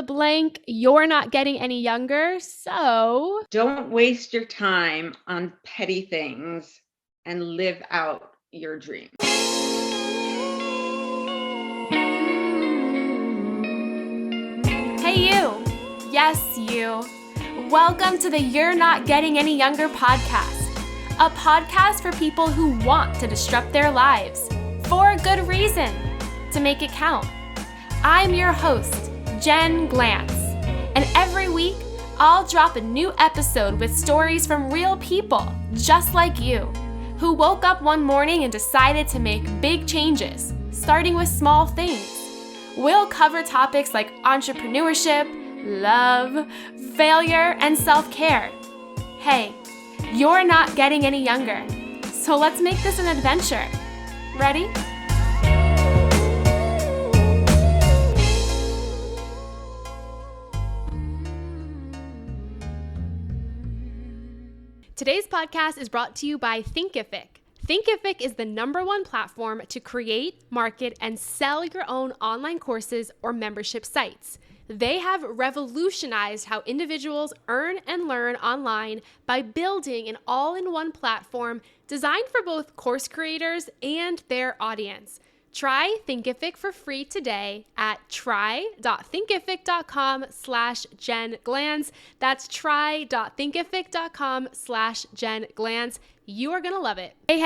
the blank. You're not getting any younger, so don't waste your time on petty things and live out your dreams. Hey you! Yes, you! Welcome to the You're Not Getting Any Younger podcast, a podcast for people who want to disrupt their lives for a good reason, to make it count. I'm your host, Jen Glantz, and every week I'll drop a new episode with stories from real people just like you, who woke up one morning and decided to make big changes, starting with small things. We'll cover topics like entrepreneurship, love, failure, and self-care. Hey, you're not getting any younger, so let's make this an adventure. Ready? Today's podcast is brought to you by Thinkific. Thinkific is the #1 platform to create, market, and sell your own online courses or membership sites. They have revolutionized how individuals earn and learn online by building an all-in-one platform designed for both course creators and their audience. Try Thinkific for free today at try.thinkific.com/Jen Glantz. That's try.thinkific.com/Jen Glantz. You are going to love it. Hey,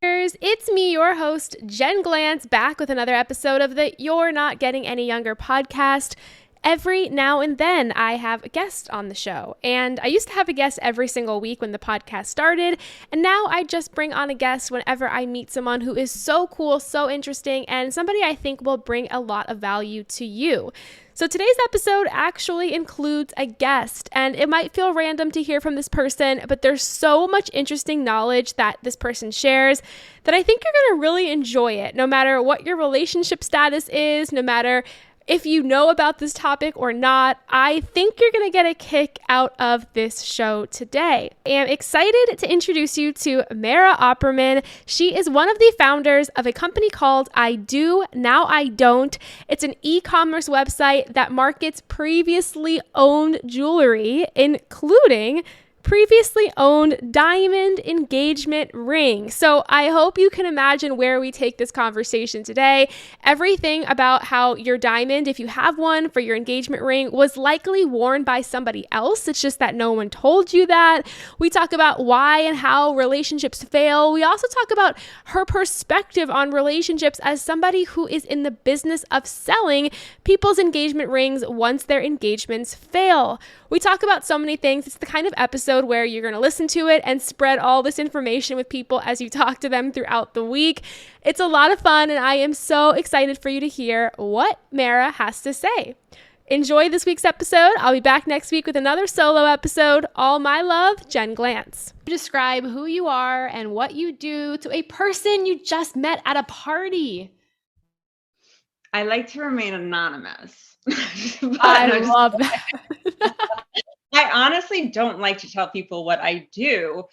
it's me, your host, Jen Glantz, back with another episode of the You're Not Getting Any Younger podcast. Every now and then I have a guest on the show, and I used to have a guest every single week when the podcast started, and now I just bring on a guest whenever I meet someone who is so cool, so interesting, and somebody I think will bring a lot of value to you. So today's episode actually includes a guest, and it might feel random to hear from this person, but there's so much interesting knowledge that this person shares that I think you're going to really enjoy it, no matter what your relationship status is, no matter if you know about this topic or not. I think you're going to get a kick out of this show today. I am excited to introduce you to Mara Opperman. She is one of the founders of a company called I Do, Now I Don't. It's an e-commerce website that markets previously owned jewelry, including previously owned diamond engagement ring. So I hope you can imagine where we take this conversation today. Everything about how your diamond, if you have one for your engagement ring, was likely worn by somebody else. It's just that no one told you that. We talk about why and how relationships fail. We also talk about her perspective on relationships as somebody who is in the business of selling people's engagement rings once their engagements fail. We talk about so many things. It's the kind of episode where you're going to listen to it and spread all this information with people as you talk to them throughout the week. It's a lot of fun, and I am so excited for you to hear what Mara has to say. Enjoy this week's episode. I'll be back next week with another solo episode. All my love, Jen Glantz. Describe who you are and what you do to a person you just met at a party. I like to remain anonymous. I love that. I honestly don't like to tell people what I do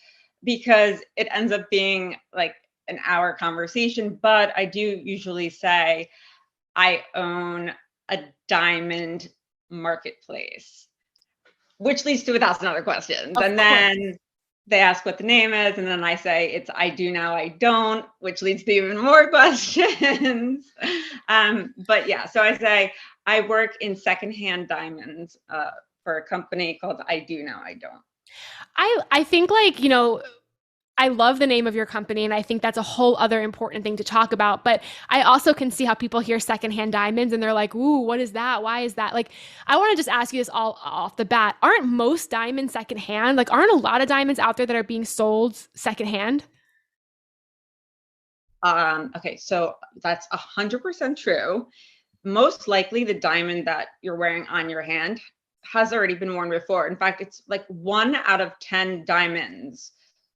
because it ends up being like an hour conversation, but I do usually say I own a diamond marketplace, which leads to 1,000 other questions. And then they ask what the name is, and then I say it's I do, now I don't, which leads to even more questions. But yeah, so I say I work in secondhand diamonds for a company called I Do, Now I Don't. I think, like, you know, I love the name of your company, and I think that's a whole other important thing to talk about. But I also can see how people hear secondhand diamonds and they're like, ooh, what is that? Why is that? Like, I want to just ask you this all off the bat. Aren't most diamonds secondhand? Like, aren't a lot of diamonds out there that are being sold secondhand? Okay, so that's 100% true. Most likely the diamond that you're wearing on your hand has already been worn before. In fact, it's like 1 out of 10 diamonds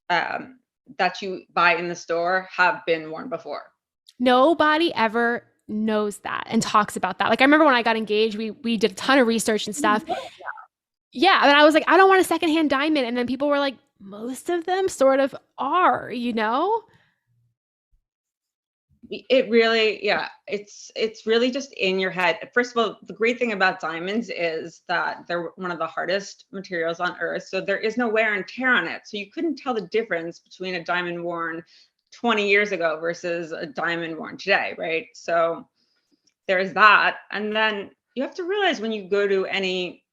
that you buy in the store have been worn before. Nobody ever knows that and talks about that. Like, I remember when I got engaged, we did a ton of research and stuff. Yeah. And I was like, I don't want a secondhand diamond. And then people were like, most of them sort of are, you know? It really, yeah, it's really just in your head. First of all, the great thing about diamonds is that they're one of the hardest materials on earth, so there is no wear and tear on it. So you couldn't tell the difference between a diamond worn 20 years ago versus a diamond worn today, right? So there's that. And then you have to realize when you go to any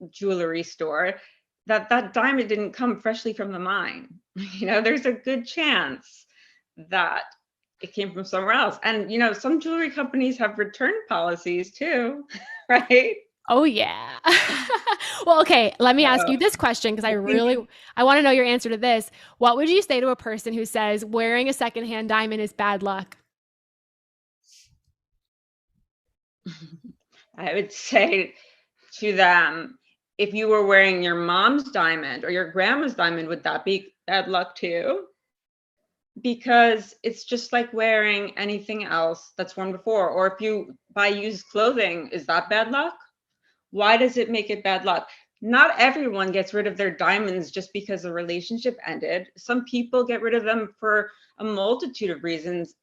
jewelry store that that diamond didn't come freshly from the mine. There's a good chance that it came from somewhere else. And some jewelry companies have return policies too, right? Oh yeah. Well, okay, let me ask So you this question because I think I want to know your answer to this. What would you say to a person who says wearing a secondhand diamond is bad luck? I would say to them, if you were wearing your mom's diamond or your grandma's diamond, would that be bad luck too? Because it's just like wearing anything else that's worn before. Or if you buy used clothing, is that bad luck? Why does it make it bad luck? Not everyone gets rid of their diamonds just because a relationship ended. Some people get rid of them for a multitude of reasons.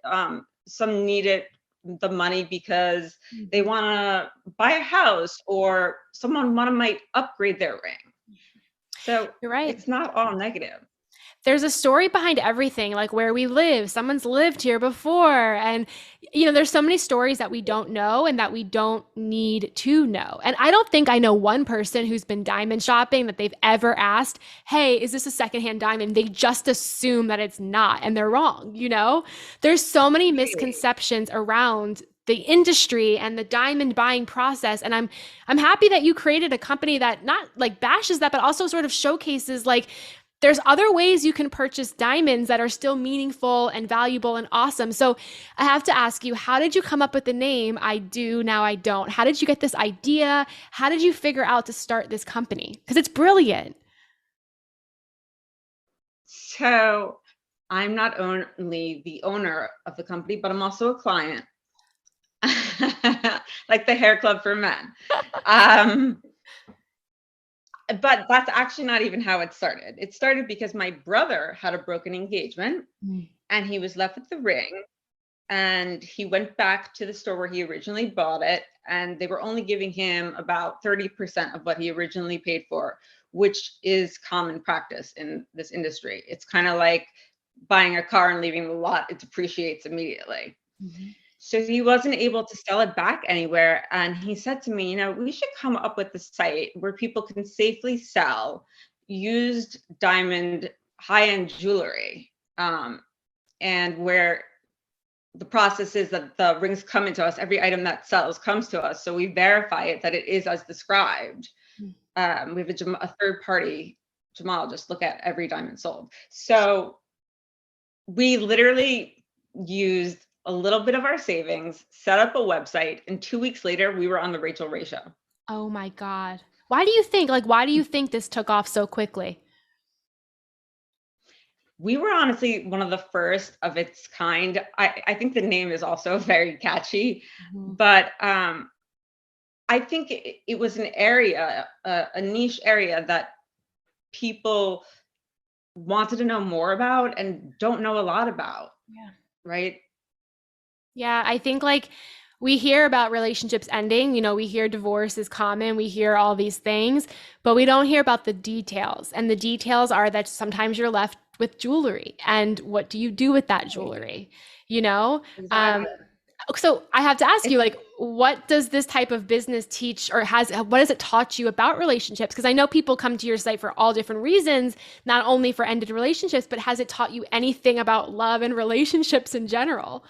Some need the money because they want to buy a house, or someone might upgrade their ring. So You're right. it's not all negative. There's a story behind everything, like where we live. Someone's lived here before. And, there's so many stories that we don't know and that we don't need to know. And I don't think I know one person who's been diamond shopping that they've ever asked, hey, is this a secondhand diamond? They just assume that it's not, and they're wrong. There's so many misconceptions around the industry and the diamond buying process. And I'm happy that you created a company that not like bashes that, but also sort of showcases like there's other ways you can purchase diamonds that are still meaningful and valuable and awesome. So I have to ask you, how did you come up with the name I Do Now I Don't? How did you get this idea? How did you figure out to start this company? Because it's brilliant. So I'm not only the owner of the company, but I'm also a client, like the hair club for men. But that's actually not even how it started. It started because my brother had a broken engagement and he was left with the ring, and he went back to the store where he originally bought it, and they were only giving him about 30% of what he originally paid for, which is common practice in this industry. It's kind of like buying a car and leaving the lot, it depreciates immediately. Mm-hmm. So he wasn't able to sell it back anywhere. And he said to me, we should come up with a site where people can safely sell used diamond high-end jewelry. And where the process is that the rings come into us, every item that sells comes to us. So we verify it that it is as described. We have a third party gemologist look at every diamond sold. So we literally used a little bit of our savings, set up a website, and 2 weeks later, we were on the Rachel Ray Show. Oh my God. Why do you think this took off so quickly? We were honestly one of the first of its kind. I think the name is also very catchy, but I think it was an area, a niche area that people wanted to know more about and don't know a lot about. Yeah. Right? Yeah, I think like we hear about relationships ending, we hear divorce is common, we hear all these things, but we don't hear about the details. And the details are that sometimes you're left with jewelry. And what do you do with that jewelry? Exactly. So I have to ask you, like, what does this type of business teach, or what has it taught you about relationships? Because I know people come to your site for all different reasons, not only for ended relationships, but has it taught you anything about love and relationships in general?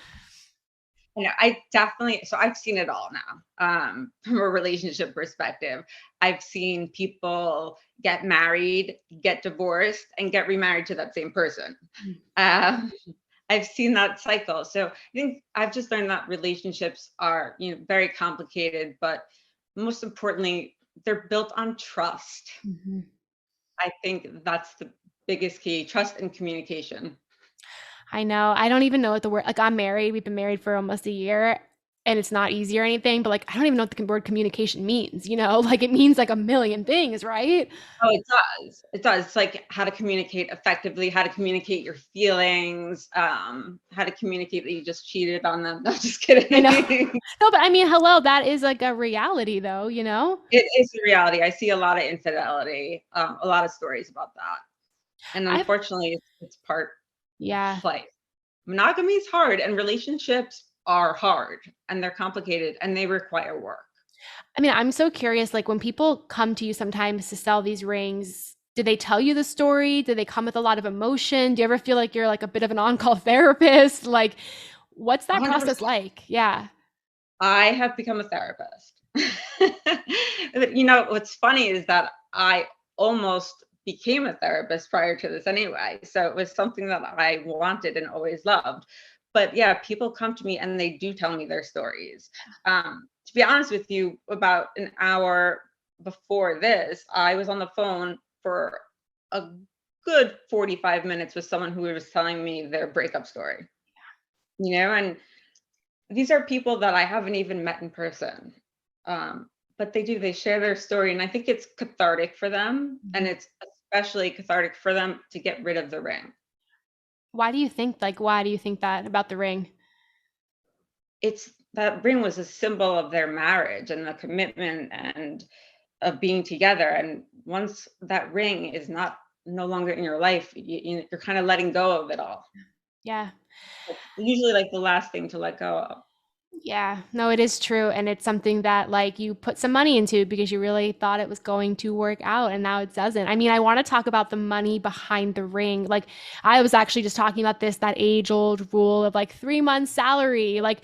So I've seen it all now. From a relationship perspective, I've seen people get married, get divorced, and get remarried to that same person. I've seen that cycle. So I think I've just learned that relationships are, very complicated, but most importantly, they're built on trust. Mm-hmm. I think that's the biggest key: trust and communication. I know. I don't even know what the word, like I'm married. We've been married for almost a year. and it's not easy or anything, but like I don't even know what the word communication means, like it means like a million things, right? Oh, it does. It does. It's like how to communicate effectively, how to communicate your feelings, how to communicate that you just cheated on them. No, just I know. kidding. No, but I mean, hello, that is like a reality though, It is the reality. I see a lot of infidelity, a lot of stories about that. And I've unfortunately, it's part yeah. of life. Monogamy is hard and relationships are hard and they're complicated and they require work. I mean, I'm so curious, like when people come to you sometimes to sell these rings, do they tell you the story? Do they come with a lot of emotion? Do you ever feel like you're like a bit of an on-call therapist? Like, what's that process 100%. like? Yeah. I have become a therapist. What's funny is that I almost became a therapist prior to this anyway. So it was something that I wanted and always loved. But yeah, people come to me and they do tell me their stories. To be honest with you, about an hour before this, I was on the phone for a good 45 minutes with someone who was telling me their breakup story. And these are people that I haven't even met in person. But they share their story. And I think it's cathartic for them. And Mhm. it's especially cathartic for them to get rid of the ring. Why do you think that about the ring? It's that ring was a symbol of their marriage and the commitment and of being together. And once that ring is no longer in your life, you're kind of letting go of it all. Yeah. It's usually like the last thing to let go of. Yeah, no, it is true. And it's something that like you put some money into because you really thought it was going to work out and now it doesn't. I mean, I want to talk about the money behind the ring. Like I was actually just talking about this, that age-old rule of like 3 months salary. Like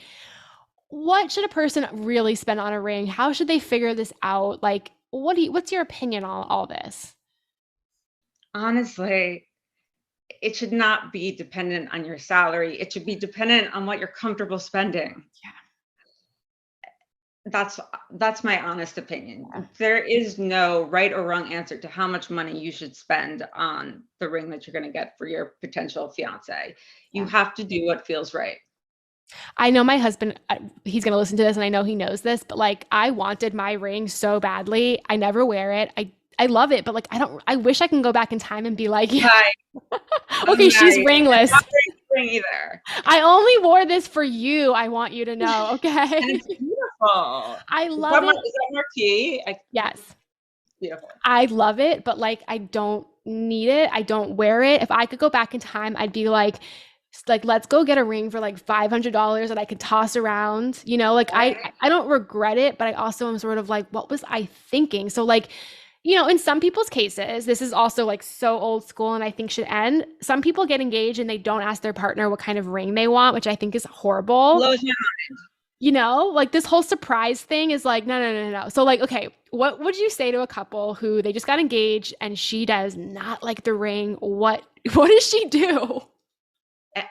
what should a person really spend on a ring? How should they figure this out? Like what's your opinion on all this? Honestly, it should not be dependent on your salary. It should be dependent on what you're comfortable spending. Yeah. That's my honest Yeah. opinion. There is no right or wrong answer to how much money you should spend on the ring that you're going to get for your potential fiance. You Yeah. have to do what feels right. I know my husband, he's going to listen to this and I know he knows this, but like I wanted my ring so badly. I never wear it. I love it, but like I wish I can go back in time and be like, yeah, Hi, okay, I'm she's married. I'm ringless. not wearing the ring either. I only wore this for you. I want you to know, And okay? it's beautiful. I Is love that, it. is that marquee? Yes. Beautiful. I love it, but like I don't need it. I don't wear it. If I could go back in time, I'd be like let's go get a ring for like $500 that I could toss around. Like Right? I don't regret it, but I also am sort of like what was I thinking? So like, in some people's cases, this is also like so old school and I think should end. Some people get engaged and they don't ask their partner what kind of ring they want, which I think is horrible. Blows my Like this whole surprise thing is like, no, no, no, no. So, like, okay, what would you say to a couple who they just got engaged and she does not like the ring? What does she do? mind.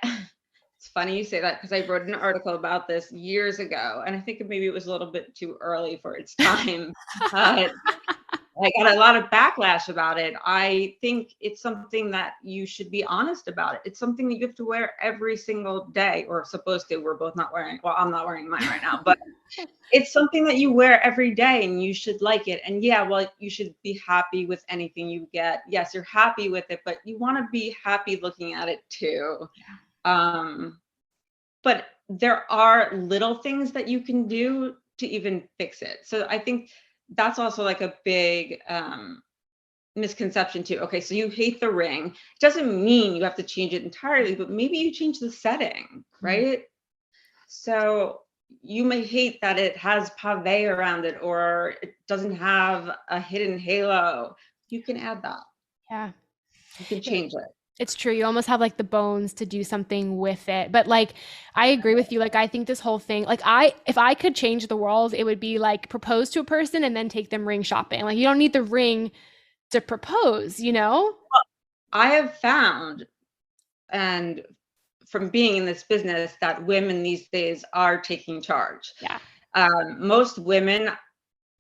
It's funny you say that because I wrote an article about this years ago, and I think maybe it was a little bit too early for its time. But I got a lot of backlash about it. I think it's something that you should be honest about it. It's something that you have to wear every single day, or supposed to. We're both not wearing. Well, I'm not wearing mine right now, but it's something that you wear every day, and you should like it. And yeah, well, you should be happy with anything you get. Yes, you're happy with it, but you want to be happy looking at it too. Um, but there are little things that you can do to even fix it. So I think that's also like a big misconception too. Okay, so you hate the ring. It doesn't mean you have to change it entirely, but maybe you change the setting, Mm, right? So you may hate that it has pave around it or it doesn't have a hidden halo. You can add that. yeah. You can Yeah. change it. It's true. You almost have like the bones to do something with it. But like I agree with you. Like I think this whole thing, like if I could change the world, it would be like propose to a person and then take them ring shopping. Like you don't need the ring to propose? I have found, and from being in this business, that women these days are taking charge. Yeah. Most women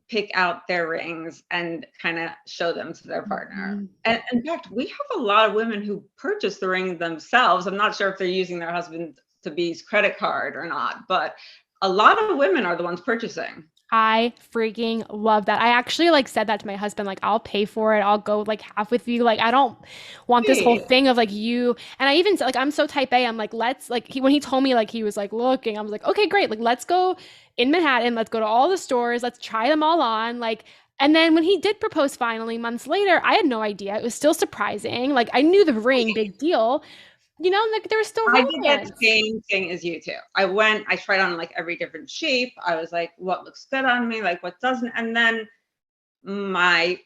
pick out their rings and kind of show them to their partner. Mhm. And in fact, we have a lot of women who purchase the ring themselves. I'm not sure if they're using their husband to be's credit card or not, but a lot of women are the ones purchasing. I freaking love that. I actually like said that to my husband, like, I'll pay for it. I'll go like half with you. Like, I don't want this whole Hey, thing of like you. And I even said, like, I'm so type A. I'm like, let's like, when he told me, like, he was like looking, I was like, okay, great. Like, let's go in Manhattan. Let's go to all the stores. Let's try them all on. Like, and then when he did propose finally months later, I had no idea. It was still surprising. Like, I knew the ring, big deal, like there was still I did that romance. same thing as you too. I tried on like every different shape. I was like, what looks good on me, like what doesn't. And then my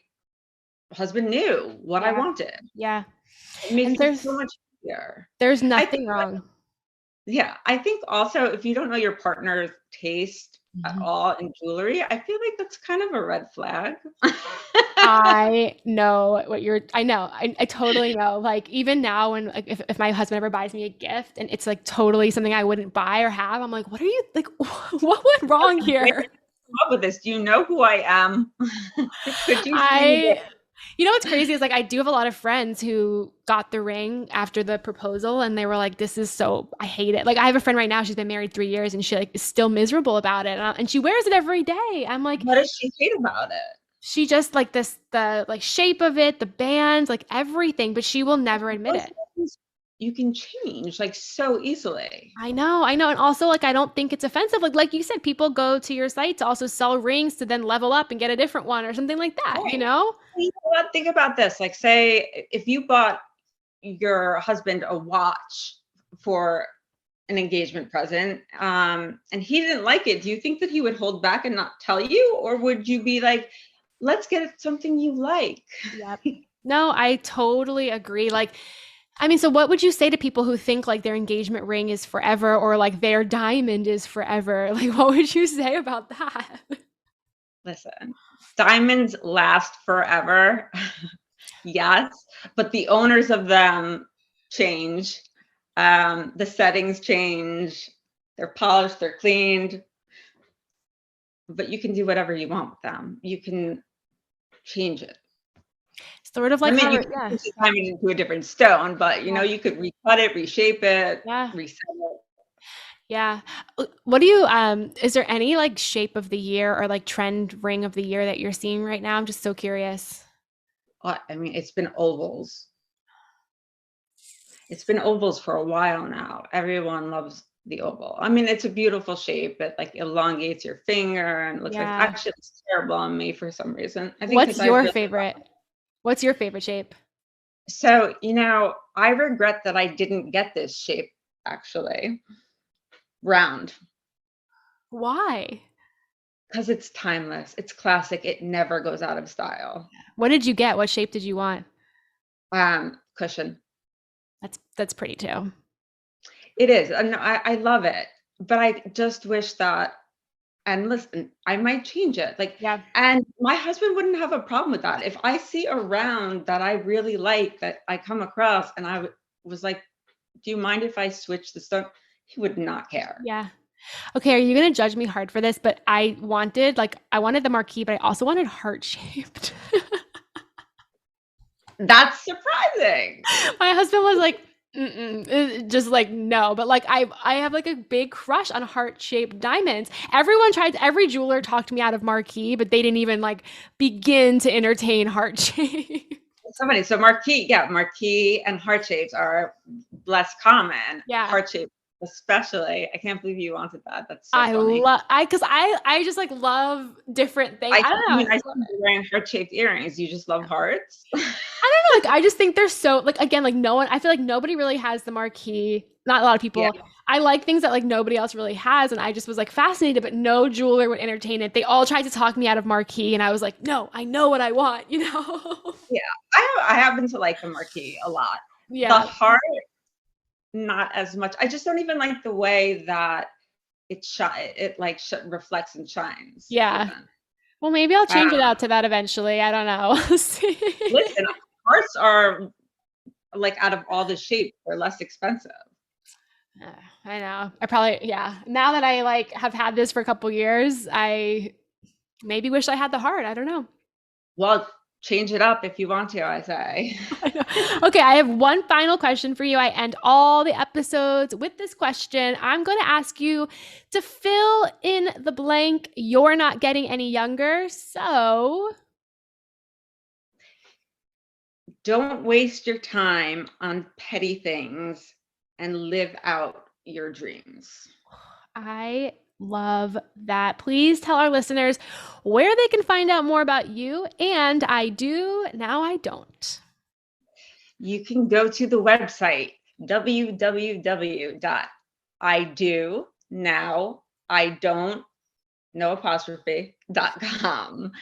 husband knew what I Yeah. wanted. Yeah. It makes And it so much easier. there's I think, nothing wrong. yeah, I think also if you don't know your partner's taste at Mhm. all in jewelry, I feel like that's kind of a red flag. I know what you're, I know, I totally know. Like, even now, when, like, if my husband ever buys me a gift and it's like totally something I wouldn't buy or have, I'm like, what are you, like, what went wrong Where did here? you come up with this? Do you know who I am? Could you see me I, what's crazy is like, I do have a lot of friends who got the ring after the proposal and they were like, this is so, I hate it. Like, I have a friend right now, she's been married 3 years and she like is still miserable about it. And she wears it every day. I'm like, what does she hate about it? she just like the like shape of it, the bands, like everything, but she will never admit Those it. things you can change like so easily. I know. And also like I don't think it's offensive. Like you said, people go to your site to also sell rings to then level up and get a different one or something like that, Right. you know? You know what? Think about this. Like, say if you bought your husband a watch for an engagement present, and he didn't like it, do you think that he would hold back and not tell you? Or would you be like, let's get something you like? Yep. No, I totally agree. Like, I mean, so what would you say to people who think like their engagement ring is forever or like their diamond is forever? Like, what would you say about that? Listen, diamonds last forever. Yes, but the owners of them change. The settings change. They're polished, they're cleaned, but you can do whatever you want with them. You can change it. Sort of I like mean, how, you can yeah, change the diamond into a different stone, but yeah, you could recut it, reshape it, yeah. reset it. Yeah. What do you is there any like shape of the year or like trend ring of the year that you're seeing right now? I'm just so curious. I mean, it's been ovals. It's been ovals for a while now. Everyone loves the oval. I mean, it's a beautiful shape. It like elongates your finger and looks like Yeah. actually it's terrible on me for some reason. I think What's because I your really favorite? What's your favorite shape? so I regret that I didn't get this shape actually round Why? because it's timeless. It's classic. It never goes out of style. What did you get? What shape did you want? Cushion. That's pretty too. It is. And I love it. But I just wish that, and listen, I might change it. Like, Yeah. and my husband wouldn't have a problem with that. If I see a round that I really like that I come across and was like, do you mind if I switch the stone? He would not care. Yeah. Okay, are you gonna judge me hard for this? But I wanted the marquee, but I also wanted heart shaped. That's surprising. My husband was like, mm-mm, just like no, but like I have like a big crush on heart shaped diamonds. Every jeweler talked me out of marquee, but they didn't even like begin to entertain heart shape. Somebody, so marquee, yeah, marquee and heart shapes are less common. Yeah. Heart shape, especially. I can't believe you wanted that. That's so I funny. love I just like love different things. I don't know. I see you wearing heart-shaped earrings. You just love hearts? I don't know, like I just think they're so like again, like no one I feel like nobody really has the marquee. Not a lot of Yeah. people. I like things that like nobody else really has. And I just was like fascinated, but no jeweler would entertain it. They all tried to talk me out of marquee, and I was like, no, I know what I want, you know? Yeah. I happen to like the marquee a lot. The Yeah. heart, not as much. I just don't even like the way that it like reflects and shines Yeah. even. Well, maybe I'll change it Um, out to that eventually. I don't know. We'll see. Listen, hearts are like out of all the shapes, they're less expensive. I know. I probably, yeah. Now that I like have had this for a couple years, I maybe wish I had the heart. I don't know. Well, change it up if you want to, I say. Okay, I have one final question for you. I end all the episodes with this question. I'm going to ask you to fill in the blank. You're not getting any younger, so... Don't waste your time on petty things and live out your dreams. I love that. Please tell our listeners where they can find out more about you. And I do, now I don't. You can go to the website, www.idonowidont.com.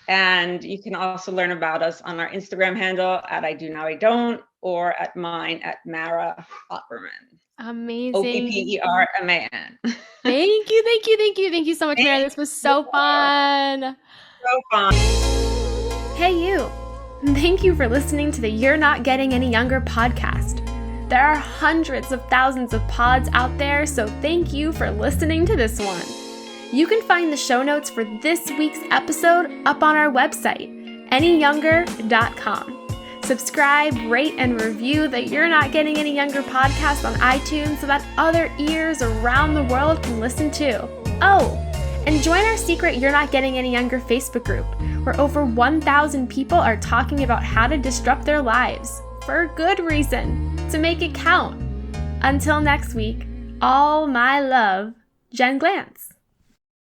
And you can also learn about us on our Instagram handle at I Do Now I Don't, or at mine at Mara Opperman. Amazing. Opperman. Thank you so much, Mara. This was so fun. So fun. Hey, you. Thank you for listening to the You're Not Getting Any Younger podcast. There are hundreds of thousands of pods out there, so thank you for listening to this one. You can find the show notes for this week's episode up on our website, anyyounger.com. Subscribe, rate, and review the You're Not Getting Any Younger podcast on iTunes so that other ears around the world can listen too. Oh, and join our secret You're Not Getting Any Younger Facebook group, where over 1,000 people are talking about how to disrupt their lives, for good reason, to make it count. Until next week, all my love, Jen Glantz.